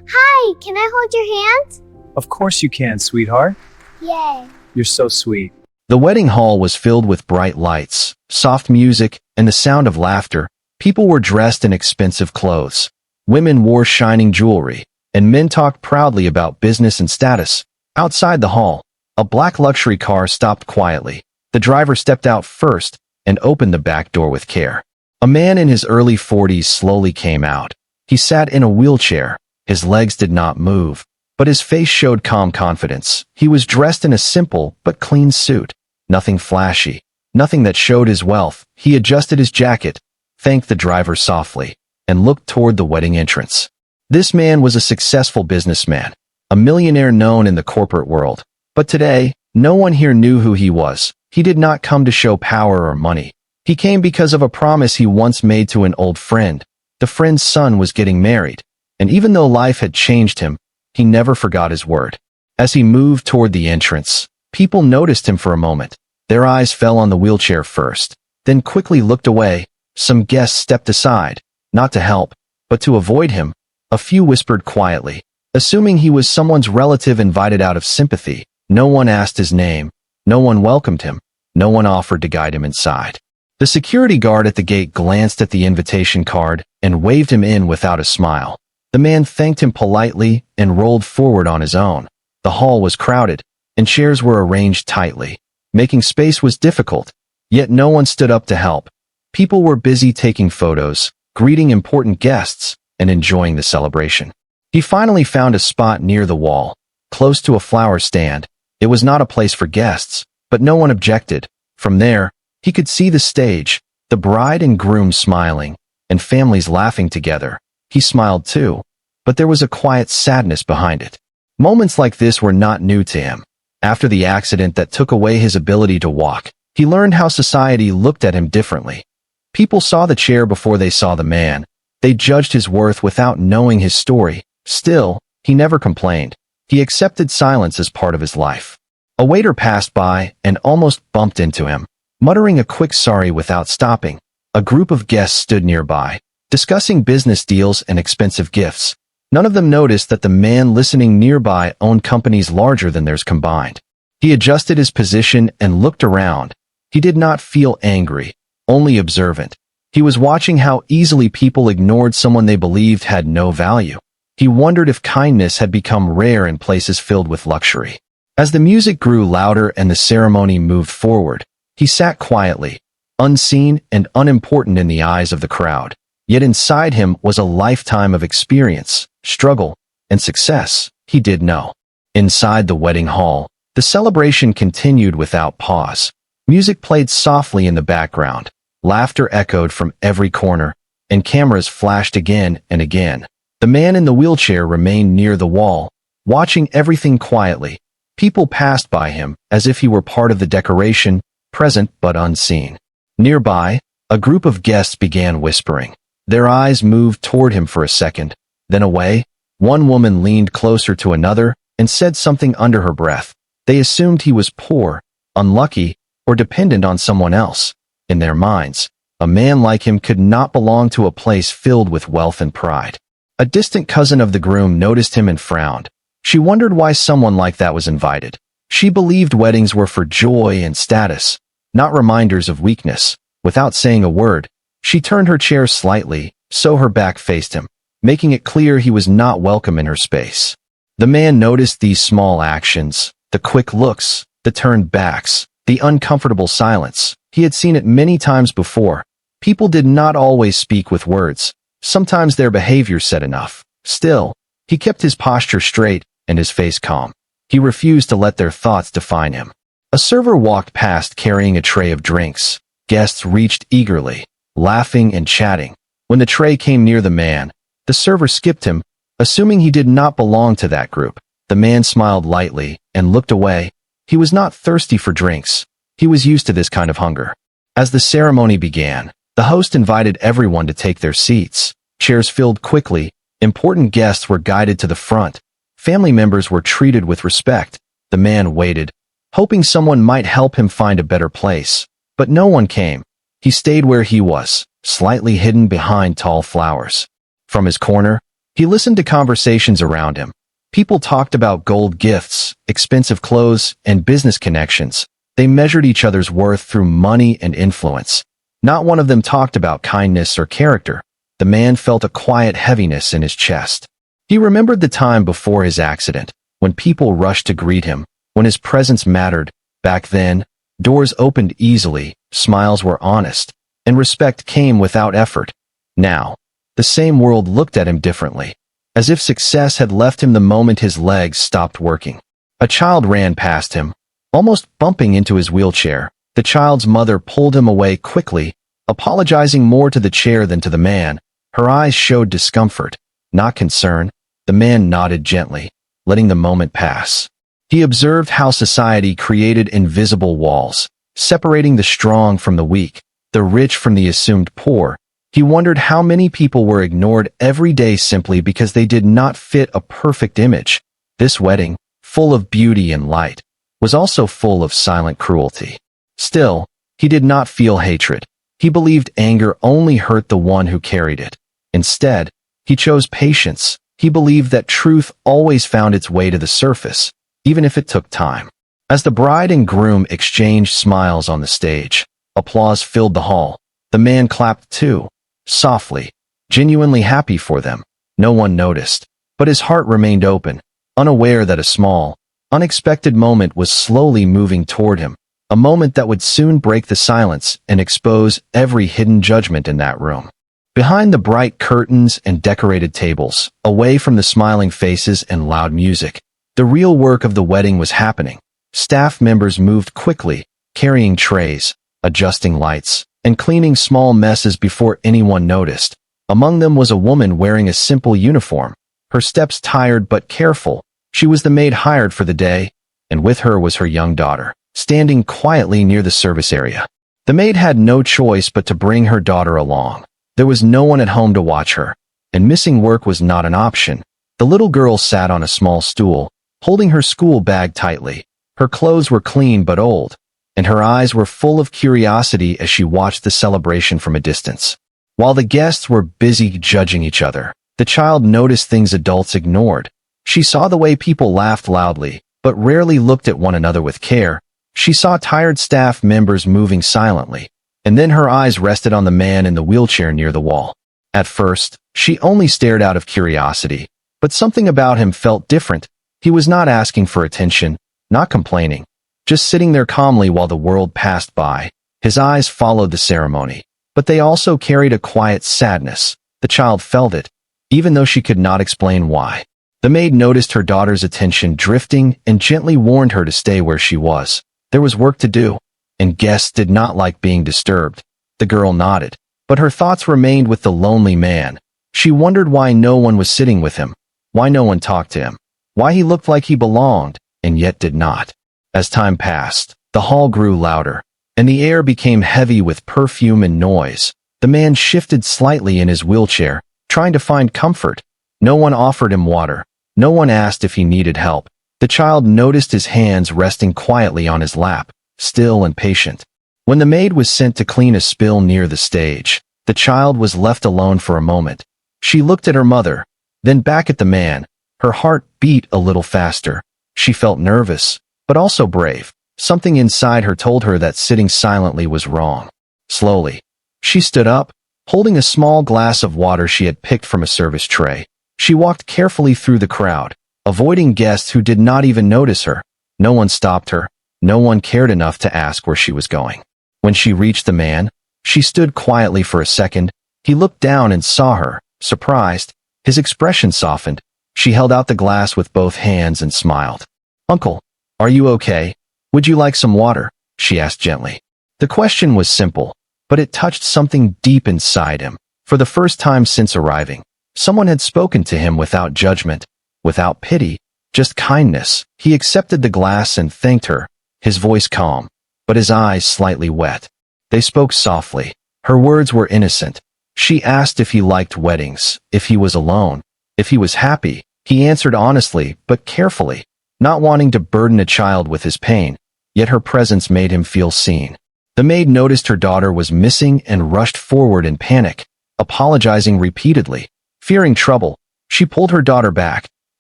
Hi, can I hold your hand? Of course you can, sweetheart. Yay. You're so sweet. The wedding hall was filled with bright lights, soft music, and the sound of laughter. People were dressed in expensive clothes. Women wore shining jewelry, and men talked proudly about business and status. Outside the hall, a black luxury car stopped quietly. The driver stepped out first and opened the back door with care. A man in his early 40s slowly came out. He sat in a wheelchair. His legs did not move, but his face showed calm confidence. He was dressed in a simple but clean suit. Nothing flashy, nothing that showed his wealth. He adjusted his jacket, thanked the driver softly, and looked toward the wedding entrance. This man was a successful businessman, a millionaire known in the corporate world. But today, no one here knew who he was. He did not come to show power or money. He came because of a promise he once made to an old friend. The friend's son was getting married, and even though life had changed him, he never forgot his word. As he moved toward the entrance, people noticed him for a moment. Their eyes fell on the wheelchair first, then quickly looked away. Some guests stepped aside, not to help, but to avoid him. A few whispered quietly, assuming he was someone's relative invited out of sympathy. No one asked his name. No one welcomed him. No one offered to guide him inside. The security guard at the gate glanced at the invitation card and waved him in without a smile. The man thanked him politely and rolled forward on his own. The hall was crowded, and chairs were arranged tightly. Making space was difficult, yet no one stood up to help. People were busy taking photos, greeting important guests, and enjoying the celebration. He finally found a spot near the wall, close to a flower stand. It was not a place for guests, but no one objected. From there, he could see the stage, the bride and groom smiling, and families laughing together. He smiled too, but there was a quiet sadness behind it. Moments like this were not new to him. After the accident that took away his ability to walk, he learned how society looked at him differently. People saw the chair before they saw the man. They judged his worth without knowing his story. Still, he never complained. He accepted silence as part of his life. A waiter passed by and almost bumped into him, muttering a quick sorry without stopping. A group of guests stood nearby, discussing business deals and expensive gifts. None of them noticed that the man listening nearby owned companies larger than theirs combined. He adjusted his position and looked around. He did not feel angry, only observant. He was watching how easily people ignored someone they believed had no value. He wondered if kindness had become rare in places filled with luxury. As the music grew louder and the ceremony moved forward, he sat quietly, unseen and unimportant in the eyes of the crowd. Yet inside him was a lifetime of experience, struggle, and success. He did know. Inside the wedding hall, the celebration continued without pause. Music played softly in the background. Laughter echoed from every corner, and cameras flashed again and again. The man in the wheelchair remained near the wall, watching everything quietly. People passed by him as if he were part of the decoration, present but unseen. Nearby, a group of guests began whispering. Their eyes moved toward him for a second, then away. One woman leaned closer to another and said something under her breath. They assumed he was poor, unlucky, or dependent on someone else. In their minds, a man like him could not belong to a place filled with wealth and pride. A distant cousin of the groom noticed him and frowned. She wondered why someone like that was invited. She believed weddings were for joy and status, not reminders of weakness. Without saying a word, she turned her chair slightly, so her back faced him, making it clear he was not welcome in her space. The man noticed these small actions, the quick looks, the turned backs, the uncomfortable silence. He had seen it many times before. People did not always speak with words. Sometimes their behavior said enough. Still, he kept his posture straight and his face calm. He refused to let their thoughts define him. A server walked past carrying a tray of drinks. Guests reached eagerly, laughing and chatting. When the tray came near the man, the server skipped him, assuming he did not belong to that group. The man smiled lightly and looked away. He was not thirsty for drinks. He was used to this kind of hunger. As the ceremony began, the host invited everyone to take their seats. Chairs filled quickly. Important guests were guided to the front. Family members were treated with respect. The man waited, hoping someone might help him find a better place. But no one came. He stayed where he was, slightly hidden behind tall flowers. From his corner, He listened to conversations around him. People talked about gold gifts, expensive clothes, and business connections. They measured each other's worth through money and influence. Not one of them talked about kindness or character. The man felt a quiet heaviness in his chest. He remembered the time before his accident, when people rushed to greet him, when his presence mattered. Back then, doors opened easily, smiles were honest, and respect came without effort. Now, the same world looked at him differently, as if success had left him the moment his legs stopped working. A child ran past him, almost bumping into his wheelchair. The child's mother pulled him away quickly, apologizing more to the chair than to the man. Her eyes showed discomfort, not concern. The man nodded gently, letting the moment pass. He observed how society created invisible walls, separating the strong from the weak, the rich from the assumed poor. He wondered how many people were ignored every day simply because they did not fit a perfect image. This wedding, full of beauty and light, was also full of silent cruelty. Still, he did not feel hatred. He believed anger only hurt the one who carried it. Instead, he chose patience. He believed that truth always found its way to the surface, even if it took time. As the bride and groom exchanged smiles on the stage, applause filled the hall. The man clapped too, softly, genuinely happy for them. No one noticed, but his heart remained open, unaware that a small, unexpected moment was slowly moving toward him, a moment that would soon break the silence and expose every hidden judgment in that room. Behind the bright curtains and decorated tables, away from the smiling faces and loud music, the real work of the wedding was happening. Staff members moved quickly, carrying trays, adjusting lights, and cleaning small messes before anyone noticed. Among them was a woman wearing a simple uniform, her steps tired but careful. She was the maid hired for the day, and with her was her young daughter, standing quietly near the service area. The maid had no choice but to bring her daughter along. There was no one at home to watch her, and missing work was not an option. The little girl sat on a small stool, holding her school bag tightly. Her clothes were clean but old, and her eyes were full of curiosity as she watched the celebration from a distance. While the guests were busy judging each other, the child noticed things adults ignored. She saw the way people laughed loudly, but rarely looked at one another with care. She saw tired staff members moving silently, and then her eyes rested on the man in the wheelchair near the wall. At first, she only stared out of curiosity, but something about him felt different. He was not asking for attention, not complaining, just sitting there calmly while the world passed by. His eyes followed the ceremony, but they also carried a quiet sadness. The child felt it, even though she could not explain why. The maid noticed her daughter's attention drifting and gently warned her to stay where she was. There was work to do, and guests did not like being disturbed. The girl nodded, but her thoughts remained with the lonely man. She wondered why no one was sitting with him, why no one talked to him, why he looked like he belonged, and yet did not. As time passed, the hall grew louder, and the air became heavy with perfume and noise. The man shifted slightly in his wheelchair, trying to find comfort. No one offered him water. No one asked if he needed help. The child noticed his hands resting quietly on his lap, still and patient. When the maid was sent to clean a spill near the stage, the child was left alone for a moment. She looked at her mother, then back at the man. Her heart beat a little faster. She felt nervous, but also brave. Something inside her told her that sitting silently was wrong. Slowly, she stood up, holding a small glass of water she had picked from a service tray. She walked carefully through the crowd, avoiding guests who did not even notice her. No one stopped her. No one cared enough to ask where she was going. When she reached the man, she stood quietly for a second. He looked down and saw her, surprised. His expression softened. She held out the glass with both hands and smiled. "Uncle, are you okay? Would you like some water?" she asked gently. The question was simple, but it touched something deep inside him. For the first time since arriving, someone had spoken to him without judgment, without pity, just kindness. He accepted the glass and thanked her, his voice calm, but his eyes slightly wet. They spoke softly. Her words were innocent. She asked if he liked weddings, if he was alone, if he was happy. He answered honestly, but carefully, not wanting to burden a child with his pain, yet her presence made him feel seen. The maid noticed her daughter was missing and rushed forward in panic, apologizing repeatedly. Fearing trouble, She pulled her daughter back,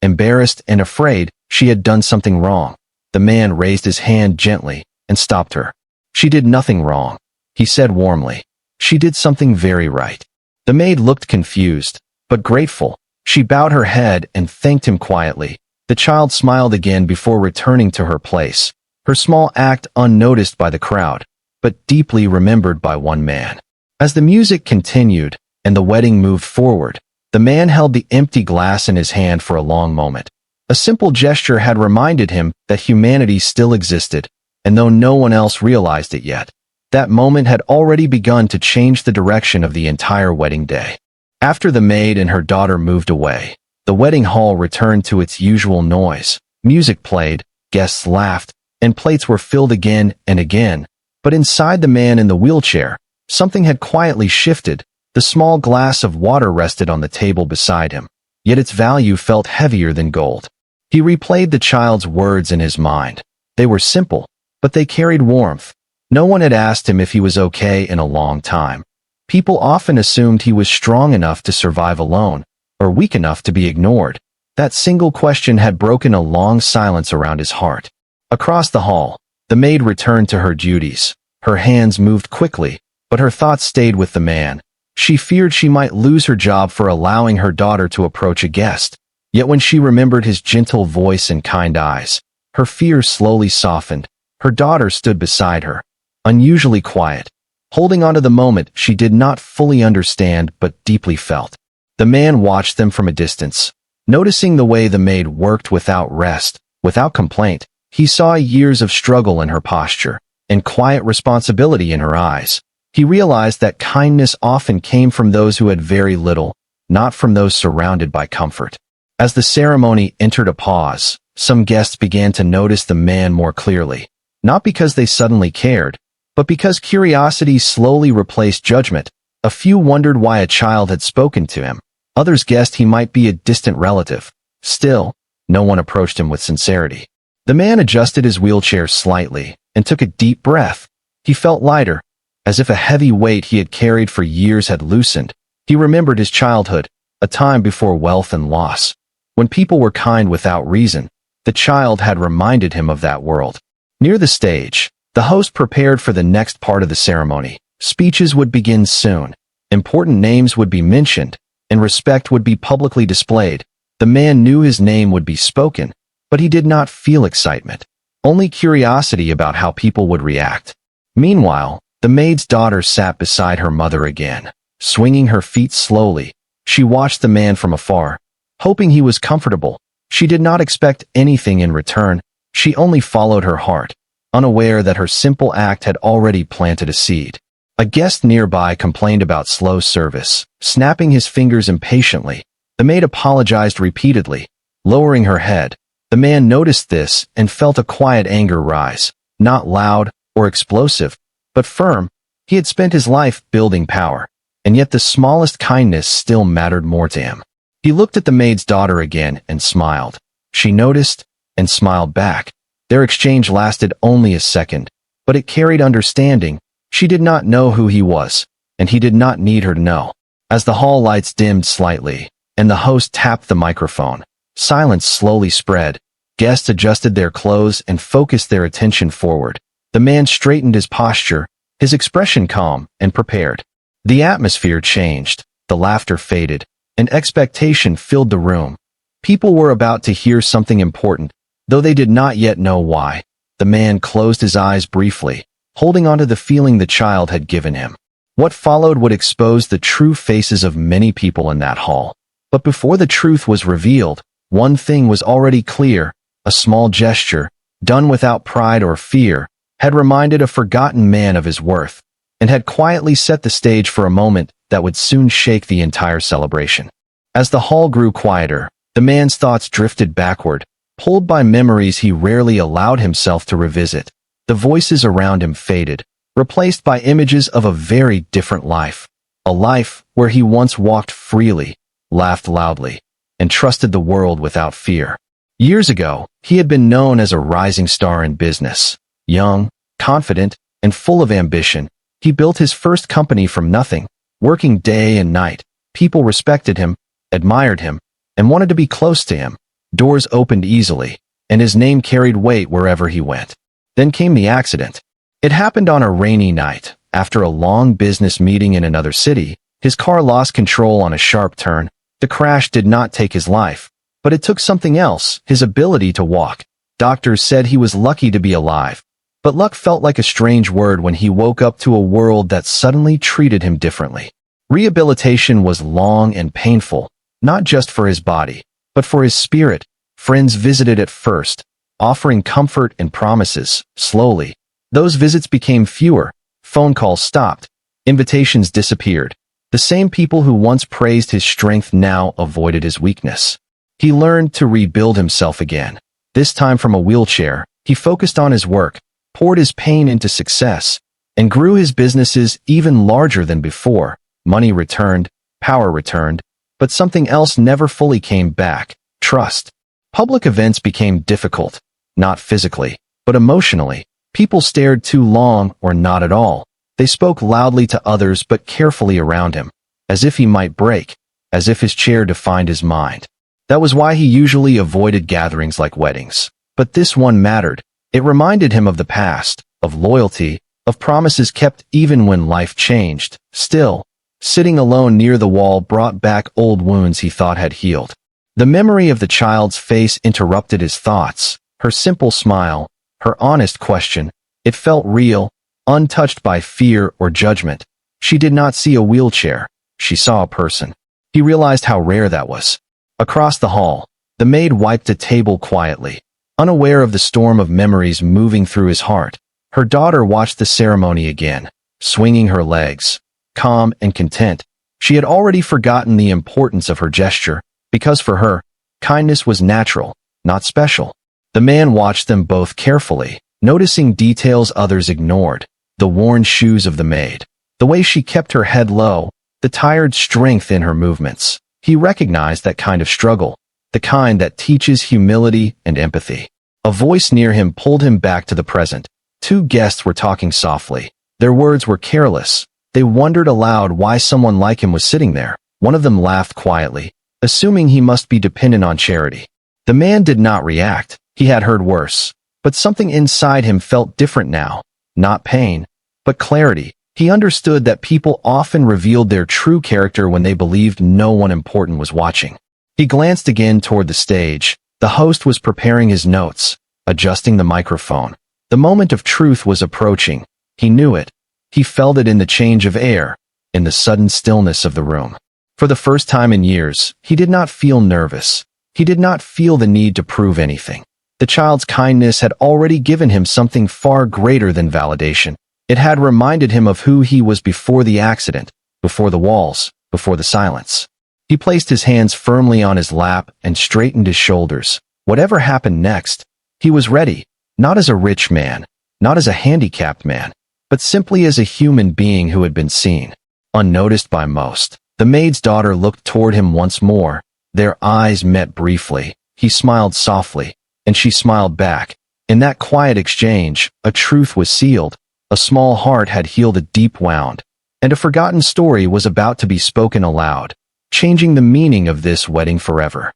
embarrassed and afraid she had done something wrong. The man raised his hand gently and stopped her. She did nothing wrong, he said warmly. She did something very right. The maid looked confused, but grateful. She bowed her head and thanked him quietly. The child smiled again before returning to her place, her small act unnoticed by the crowd, but deeply remembered by one man. As the music continued and the wedding moved forward, the man held the empty glass in his hand for a long moment. A simple gesture had reminded him that humanity still existed, and though no one else realized it yet, that moment had already begun to change the direction of the entire wedding day. After the maid and her daughter moved away, the wedding hall returned to its usual noise. Music played, guests laughed, and plates were filled again and again. But inside the man in the wheelchair, something had quietly shifted. The small glass of water rested on the table beside him, yet its value felt heavier than gold. He replayed the child's words in his mind. They were simple, but they carried warmth. No one had asked him if he was okay in a long time. People often assumed he was strong enough to survive alone, or weak enough to be ignored. That single question had broken a long silence around his heart. Across the hall, the maid returned to her duties. Her hands moved quickly, but her thoughts stayed with the man. She feared she might lose her job for allowing her daughter to approach a guest. Yet when she remembered his gentle voice and kind eyes, her fear slowly softened. Her daughter stood beside her, unusually quiet, holding on to the moment she did not fully understand but deeply felt. The man watched them from a distance, noticing the way the maid worked without rest, without complaint. He saw years of struggle in her posture and quiet responsibility in her eyes. He realized that kindness often came from those who had very little, not from those surrounded by comfort. As the ceremony entered a pause, some guests began to notice the man more clearly, not because they suddenly cared, but because curiosity slowly replaced judgment. A few wondered why a child had spoken to him. Others guessed he might be a distant relative. Still, no one approached him with sincerity. The man adjusted his wheelchair slightly and took a deep breath. He felt lighter, as if a heavy weight he had carried for years had loosened. He remembered his childhood, a time before wealth and loss. When people were kind without reason, the child had reminded him of that world. Near the stage, the host prepared for the next part of the ceremony. Speeches would begin soon. Important names would be mentioned, and respect would be publicly displayed. The man knew his name would be spoken, but he did not feel excitement, only curiosity about how people would react. Meanwhile, the maid's daughter sat beside her mother again, swinging her feet slowly. She watched the man from afar, hoping he was comfortable. She did not expect anything in return. She only followed her heart, unaware that her simple act had already planted a seed. A guest nearby complained about slow service, snapping his fingers impatiently. The maid apologized repeatedly, lowering her head. The man noticed this and felt a quiet anger rise, not loud or explosive, but firm. He had spent his life building power, and yet the smallest kindness still mattered more to him. He looked at the maid's daughter again and smiled. She noticed and smiled back. Their exchange lasted only a second, but it carried understanding. She did not know who he was, and he did not need her to know. As the hall lights dimmed slightly, and the host tapped the microphone, silence slowly spread. Guests adjusted their clothes and focused their attention forward. The man straightened his posture, his expression calm and prepared. The atmosphere changed, the laughter faded, and expectation filled the room. People were about to hear something important, though they did not yet know why. The man closed his eyes briefly, holding on to the feeling the child had given him. What followed would expose the true faces of many people in that hall. But before the truth was revealed, one thing was already clear. A small gesture, done without pride or fear, had reminded a forgotten man of his worth, and had quietly set the stage for a moment that would soon shake the entire celebration. As the hall grew quieter, the man's thoughts drifted backward, pulled by memories he rarely allowed himself to revisit. The voices around him faded, replaced by images of a very different life. A life where he once walked freely, laughed loudly, and trusted the world without fear. Years ago, he had been known as a rising star in business. Young, confident, and full of ambition, he built his first company from nothing, working day and night. People respected him, admired him, and wanted to be close to him. Doors opened easily, and his name carried weight wherever he went. Then came the accident. It happened on a rainy night. After a long business meeting in another city, his car lost control on a sharp turn. The crash did not take his life, but it took something else, his ability to walk. Doctors said he was lucky to be alive, but luck felt like a strange word when he woke up to a world that suddenly treated him differently. Rehabilitation was long and painful, not just for his body, but for his spirit. Friends visited at first, offering comfort and promises. Slowly, those visits became fewer. Phone calls stopped. Invitations disappeared. The same people who once praised his strength now avoided his weakness. He learned to rebuild himself again. This time from a wheelchair, he focused on his work, poured his pain into success, and grew his businesses even larger than before. Money returned, power returned, but something else never fully came back: trust. Public events became difficult, not physically, but emotionally. People stared too long or not at all. They spoke loudly to others but carefully around him, as if he might break, as if his chair defined his mind. That was why he usually avoided gatherings like weddings. But this one mattered. It reminded him of the past, of loyalty, of promises kept even when life changed. Still, sitting alone near the wall brought back old wounds he thought had healed. The memory of the child's face interrupted his thoughts. Her simple smile, her honest question, it felt real, untouched by fear or judgment. She did not see a wheelchair. She saw a person. He realized how rare that was. Across the hall, the maid wiped a table quietly, unaware of the storm of memories moving through his heart. Her daughter watched the ceremony again, swinging her legs, calm and content. She had already forgotten the importance of her gesture, because for her, kindness was natural, not special. The man watched them both carefully, noticing details others ignored: the worn shoes of the maid, the way she kept her head low, the tired strength in her movements. He recognized that kind of struggle, the kind that teaches humility and empathy. A voice near him pulled him back to the present. Two guests were talking softly. Their words were careless. They wondered aloud why someone like him was sitting there. One of them laughed quietly, assuming he must be dependent on charity. The man did not react. He had heard worse. But something inside him felt different now. Not pain, but clarity. He understood that people often revealed their true character when they believed no one important was watching. He glanced again toward the stage. The host was preparing his notes, adjusting the microphone. The moment of truth was approaching. He knew it. He felt it in the change of air, in the sudden stillness of the room. For the first time in years, he did not feel nervous. He did not feel the need to prove anything. The child's kindness had already given him something far greater than validation. It had reminded him of who he was before the accident, before the walls, before the silence. He placed his hands firmly on his lap and straightened his shoulders. Whatever happened next, he was ready, not as a rich man, not as a handicapped man, but simply as a human being who had been seen, unnoticed by most. The maid's daughter looked toward him once more. Their eyes met briefly. He smiled softly, and she smiled back. In that quiet exchange, a truth was sealed. A small heart had healed a deep wound, and a forgotten story was about to be spoken aloud, changing the meaning of this wedding forever.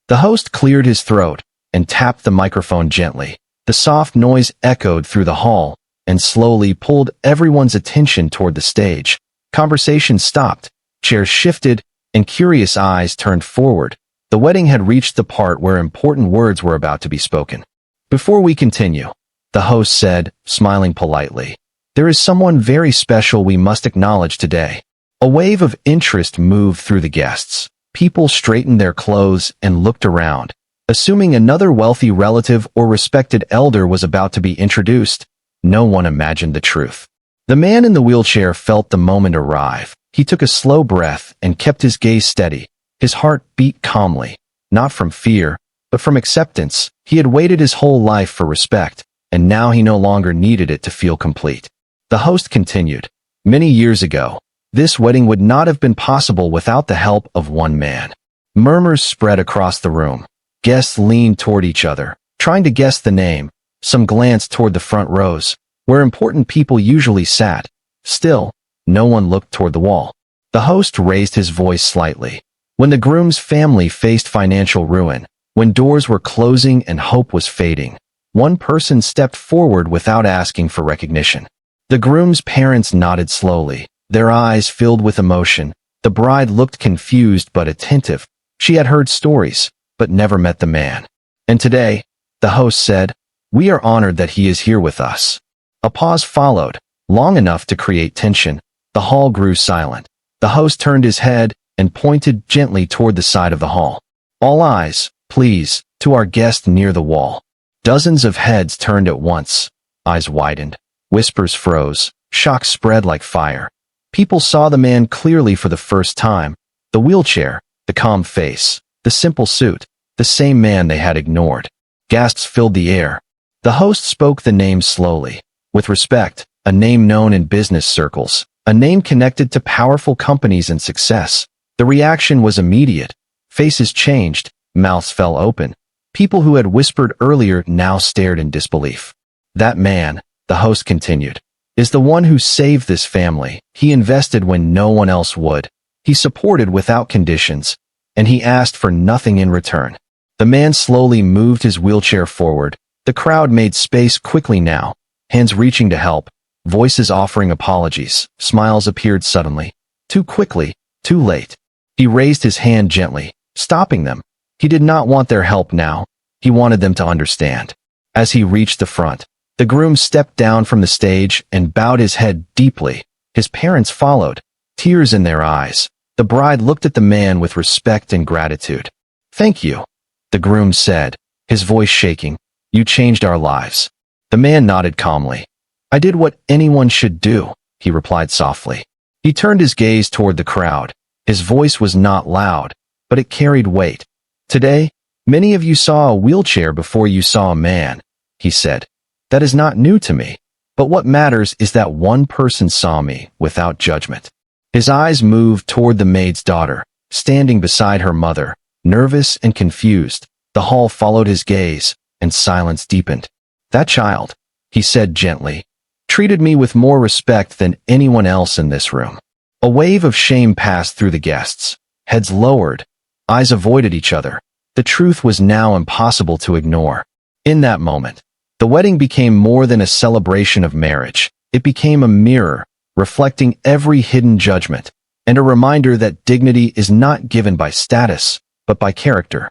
The host cleared his throat and tapped the microphone gently. The soft noise echoed through the hall and slowly pulled everyone's attention toward the stage. Conversation stopped, chairs shifted, and curious eyes turned forward. The wedding had reached the part where important words were about to be spoken. "Before we continue," the host said, smiling politely, "there is someone very special we must acknowledge today." A wave of interest moved through the guests. People straightened their clothes and looked around, assuming another wealthy relative or respected elder was about to be introduced. No one imagined the truth. The man in the wheelchair felt the moment arrive. He took a slow breath and kept his gaze steady. His heart beat calmly, not from fear, but from acceptance. He had waited his whole life for respect, and now he no longer needed it to feel complete. The host continued, "Many years ago, this wedding would not have been possible without the help of one man." Murmurs spread across the room. Guests leaned toward each other, trying to guess the name. Some glanced toward the front rows, where important people usually sat. Still, no one looked toward the wall. The host raised his voice slightly. When the groom's family faced financial ruin, when doors were closing and hope was fading, one person stepped forward without asking for recognition. The groom's parents nodded slowly, their eyes filled with emotion. The bride looked confused but attentive. She had heard stories, but never met the man. And today, the host said, "We are honored that he is here with us." A pause followed, long enough to create tension. The hall grew silent. The host turned his head and pointed gently toward the side of the hall. "All eyes, please, to our guest near the wall." Dozens of heads turned at once. Eyes widened. Whispers froze. Shock spread like fire. People saw the man clearly for the first time. The wheelchair, the calm face, the simple suit, the same man they had ignored. Gasps filled the air. The host spoke the name slowly, with respect, a name known in business circles, a name connected to powerful companies and success. The reaction was immediate. Faces changed, mouths fell open. People who had whispered earlier now stared in disbelief. "That man," the host continued, "is the one who saved this family. He invested when no one else would. He supported without conditions, and he asked for nothing in return." The man slowly moved his wheelchair forward. The crowd made space quickly now, hands reaching to help, voices offering apologies. Smiles appeared suddenly. Too quickly, too late. He raised his hand gently, stopping them. He did not want their help now. He wanted them to understand. As he reached the front, the groom stepped down from the stage and bowed his head deeply. His parents followed, tears in their eyes. The bride looked at the man with respect and gratitude. "Thank you," the groom said, his voice shaking. "You changed our lives." The man nodded calmly. "I did what anyone should do," he replied softly. He turned his gaze toward the crowd. His voice was not loud, but it carried weight. "Today, many of you saw a wheelchair before you saw a man," he said. "That is not new to me, but what matters is that one person saw me without judgment." His eyes moved toward the maid's daughter, standing beside her mother, nervous and confused. The hall followed his gaze, and silence deepened. "That child," he said gently, "treated me with more respect than anyone else in this room." A wave of shame passed through the guests. Heads lowered. Eyes avoided each other. The truth was now impossible to ignore. In that moment, the wedding became more than a celebration of marriage. It became a mirror, reflecting every hidden judgment, and a reminder that dignity is not given by status, but by character.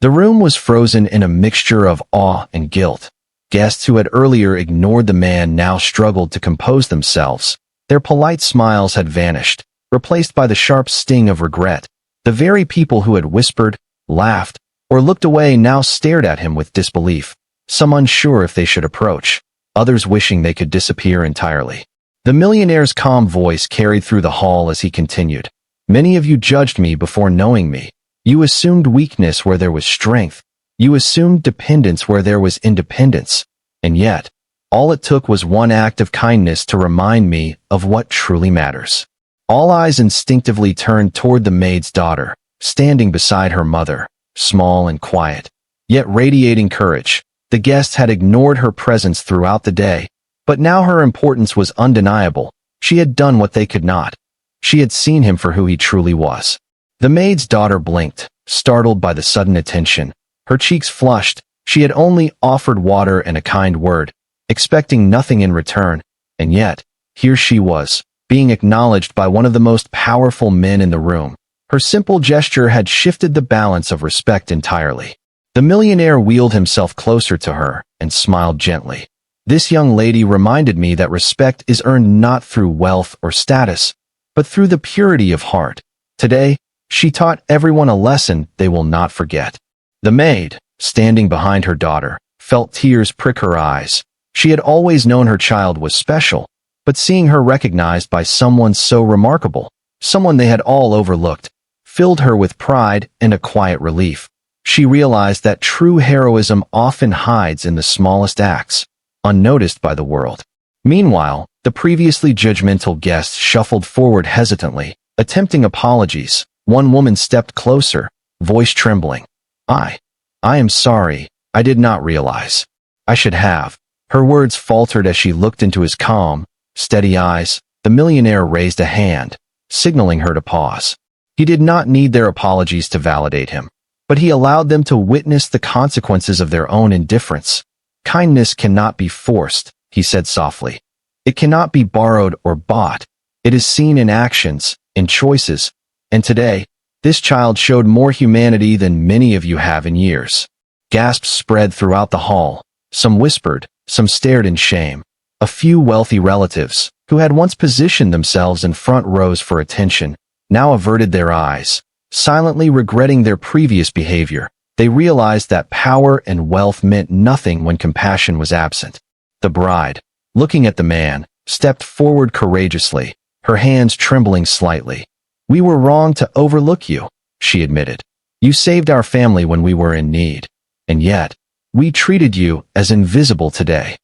The room was frozen in a mixture of awe and guilt. Guests who had earlier ignored the man now struggled to compose themselves. Their polite smiles had vanished, replaced by the sharp sting of regret. The very people who had whispered, laughed, or looked away now stared at him with disbelief, some unsure if they should approach, others wishing they could disappear entirely. The millionaire's calm voice carried through the hall as he continued. "Many of you judged me before knowing me. You assumed weakness where there was strength. You assumed dependence where there was independence. And yet, all it took was one act of kindness to remind me of what truly matters." All eyes instinctively turned toward the maid's daughter, standing beside her mother, small and quiet, yet radiating courage. The guests had ignored her presence throughout the day, but now her importance was undeniable. She had done what they could not. She had seen him for who he truly was. The maid's daughter blinked, startled by the sudden attention. Her cheeks flushed. She had only offered water and a kind word, expecting nothing in return, and yet, here she was, being acknowledged by one of the most powerful men in the room. Her simple gesture had shifted the balance of respect entirely. The millionaire wheeled himself closer to her and smiled gently. "This young lady reminded me that respect is earned not through wealth or status, but through the purity of heart. Today, she taught everyone a lesson they will not forget." The maid, standing behind her daughter, felt tears prick her eyes. She had always known her child was special, but seeing her recognized by someone so remarkable, someone they had all overlooked, filled her with pride and a quiet relief. She realized that true heroism often hides in the smallest acts, unnoticed by the world. Meanwhile, the previously judgmental guests shuffled forward hesitantly, attempting apologies. One woman stepped closer, voice trembling. I am sorry, I did not realize. I should have." Her words faltered as she looked into his calm, steady eyes. The millionaire raised a hand, signaling her to pause. He did not need their apologies to validate him, but he allowed them to witness the consequences of their own indifference. Kindness cannot be forced, he said softly. It cannot be borrowed or bought. It is seen in actions, in choices, and today, this child showed more humanity than many of you have in years. Gasps spread throughout the hall. Some whispered, some stared in shame. A few wealthy relatives, who had once positioned themselves in front rows for attention, now averted their eyes, silently regretting their previous behavior. They realized that power and wealth meant nothing when compassion was absent. The bride, looking at the man, stepped forward courageously, her hands trembling slightly. "We were wrong to overlook you," she admitted. "You saved our family when we were in need. And yet, we treated you as invisible today."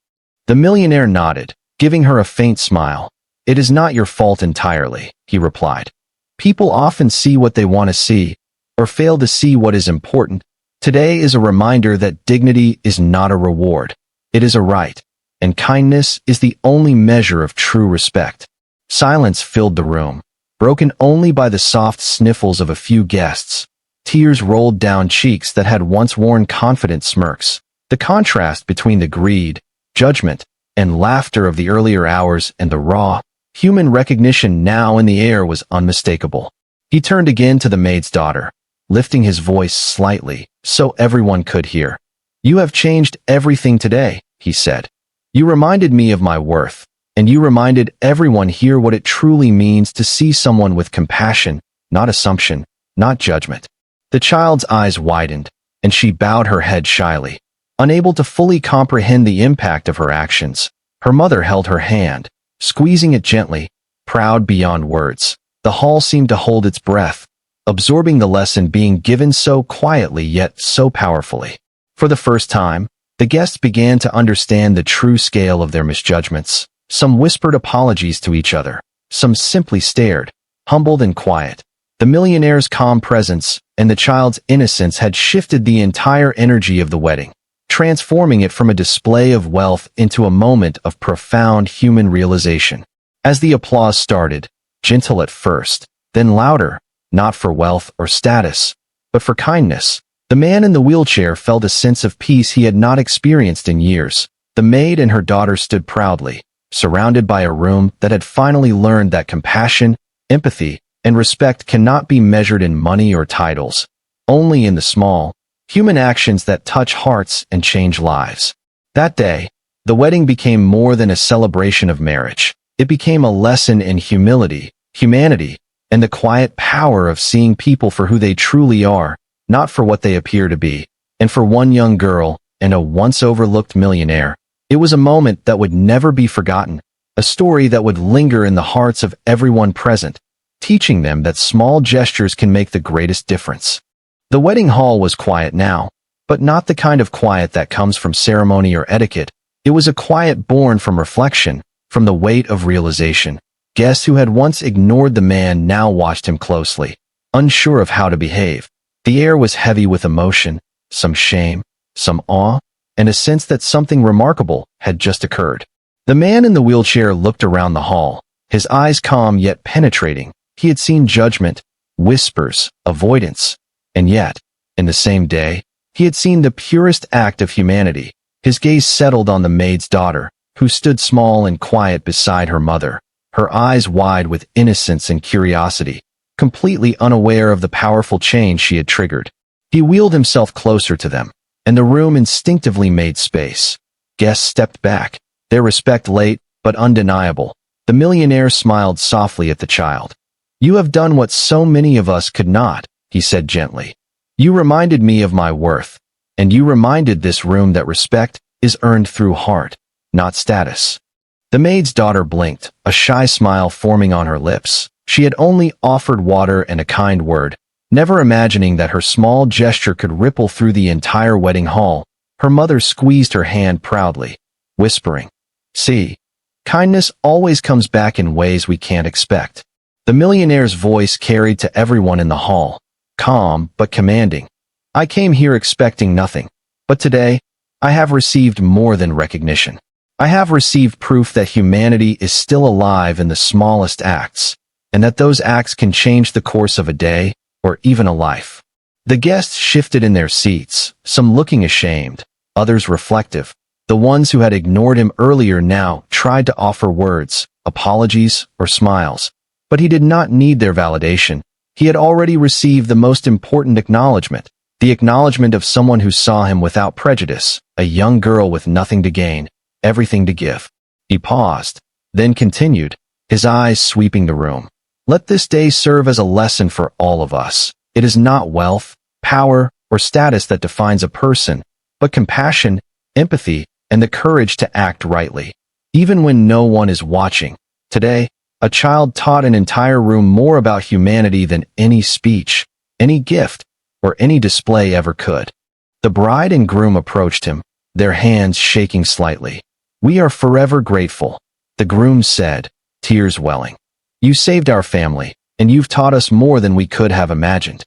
The millionaire nodded, giving her a faint smile. "It is not your fault entirely," he replied. "People often see what they want to see, or fail to see what is important. Today is a reminder that dignity is not a reward. It is a right, and kindness is the only measure of true respect." Silence filled the room, broken only by the soft sniffles of a few guests. Tears rolled down cheeks that had once worn confident smirks. The contrast between the greed, judgment, and laughter of the earlier hours and the raw, human recognition now in the air was unmistakable. He turned again to the maid's daughter, lifting his voice slightly so everyone could hear. "You have changed everything today," he said. "You reminded me of my worth, and you reminded everyone here what it truly means to see someone with compassion, not assumption, not judgment." The child's eyes widened, and she bowed her head shyly, unable to fully comprehend the impact of her actions. Her mother held her hand, squeezing it gently, proud beyond words. The hall seemed to hold its breath, absorbing the lesson being given so quietly yet so powerfully. For the first time, the guests began to understand the true scale of their misjudgments. Some whispered apologies to each other, some simply stared, humbled and quiet. The millionaire's calm presence and the child's innocence had shifted the entire energy of the wedding, transforming it from a display of wealth into a moment of profound human realization. As the applause started, gentle at first, then louder, not for wealth or status, but for kindness, the man in the wheelchair felt a sense of peace he had not experienced in years. The maid and her daughter stood proudly, surrounded by a room that had finally learned that compassion, empathy, and respect cannot be measured in money or titles, only in the small, human actions that touch hearts and change lives. That day, the wedding became more than a celebration of marriage. It became a lesson in humility, humanity, and the quiet power of seeing people for who they truly are, not for what they appear to be. And for one young girl and a once overlooked millionaire, it was a moment that would never be forgotten, a story that would linger in the hearts of everyone present, teaching them that small gestures can make the greatest difference. The wedding hall was quiet now, but not the kind of quiet that comes from ceremony or etiquette. It was a quiet born from reflection, from the weight of realization. Guests who had once ignored the man now watched him closely, unsure of how to behave. The air was heavy with emotion, some shame, some awe, and a sense that something remarkable had just occurred. The man in the wheelchair looked around the hall, his eyes calm yet penetrating. He had seen judgment, whispers, avoidance, and yet, in the same day, he had seen the purest act of humanity. His gaze settled on the maid's daughter, who stood small and quiet beside her mother, her eyes wide with innocence and curiosity, completely unaware of the powerful change she had triggered. He wheeled himself closer to them, and the room instinctively made space. Guests stepped back, their respect late but undeniable. The millionaire smiled softly at the child. "You have done what so many of us could not," he said gently. "You reminded me of my worth, and you reminded this room that respect is earned through heart, not status." The maid's daughter blinked, a shy smile forming on her lips. She had only offered water and a kind word, never imagining that her small gesture could ripple through the entire wedding hall. Her mother squeezed her hand proudly, whispering, "See, kindness always comes back in ways we can't expect." The millionaire's voice carried to everyone in the hall, calm but commanding. "I came here expecting nothing, but today, I have received more than recognition. I have received proof that humanity is still alive in the smallest acts. and that those acts can change the course of a day or even a life. The guests shifted in their seats, some looking ashamed, others reflective. The ones who had ignored him earlier now tried to offer words, apologies, or smiles. But he did not need their validation. He had already received the most important acknowledgement, the acknowledgement of someone who saw him without prejudice, a young girl with nothing to gain, everything to give. He paused, then continued, his eyes sweeping the room. Let this day serve as a lesson for all of us. It is not wealth, power, or status that defines a person, but compassion, empathy, and the courage to act rightly, even when no one is watching. Today, a child taught an entire room more about humanity than any speech, any gift, or any display ever could. The bride and groom approached him, their hands shaking slightly. "We are forever grateful," the groom said, tears welling. "You saved our family, and you've taught us more than we could have imagined."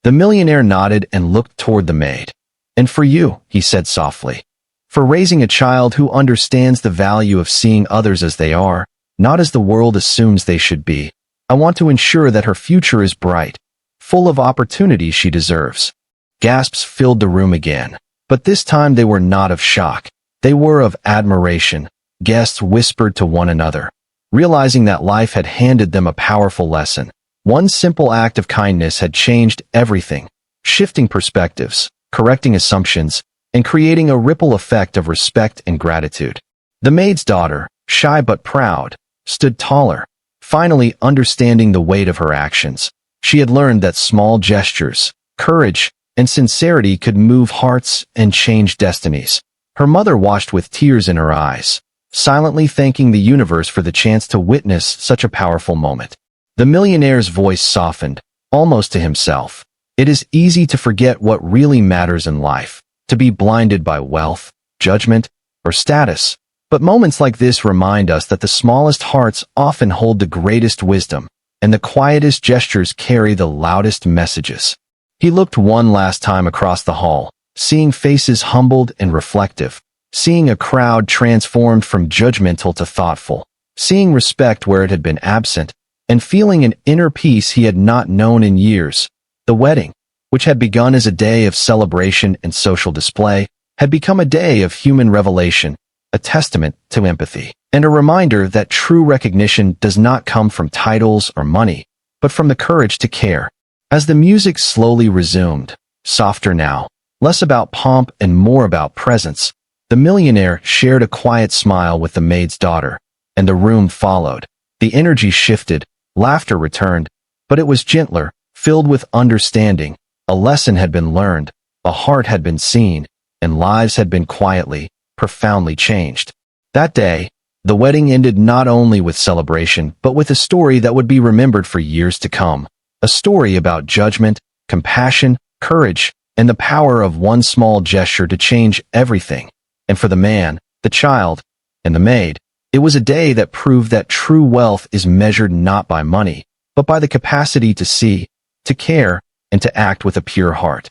The millionaire nodded and looked toward the maid. "And for you," he said softly, "for raising a child who understands the value of seeing others as they are, not as the world assumes they should be. I want to ensure that her future is bright, full of opportunities she deserves." Gasps filled the room again, but this time they were not of shock. They were of admiration. Guests whispered to one another, realizing that life had handed them a powerful lesson. One simple act of kindness had changed everything, shifting perspectives, correcting assumptions, and creating a ripple effect of respect and gratitude. The maid's daughter, shy but proud, stood taller, finally understanding the weight of her actions. She had learned that small gestures, courage, and sincerity could move hearts and change destinies. Her mother watched with tears in her eyes, silently thanking the universe for the chance to witness such a powerful moment. The millionaire's voice softened, almost to himself. It is easy to forget what really matters in life, to be blinded by wealth, judgment, or status. But moments like this remind us that the smallest hearts often hold the greatest wisdom, and the quietest gestures carry the loudest messages. He looked one last time across the hall, seeing faces humbled and reflective, seeing a crowd transformed from judgmental to thoughtful, seeing respect where it had been absent, and feeling an inner peace he had not known in years. The wedding, which had begun as a day of celebration and social display, had become a day of human revelation, a testament to empathy, and a reminder that true recognition does not come from titles or money, but from the courage to care. As the music slowly resumed, softer now, less about pomp and more about presence, the millionaire shared a quiet smile with the maid's daughter, and the room followed. The energy shifted, laughter returned, but it was gentler, filled with understanding. A lesson had been learned, a heart had been seen, and lives had been quietly, profoundly changed. That day, the wedding ended not only with celebration, but with a story that would be remembered for years to come. A story about judgment, compassion, courage, and the power of one small gesture to change everything. And for the man, the child, and the maid, it was a day that proved that true wealth is measured not by money, but by the capacity to see, to care, and to act with a pure heart.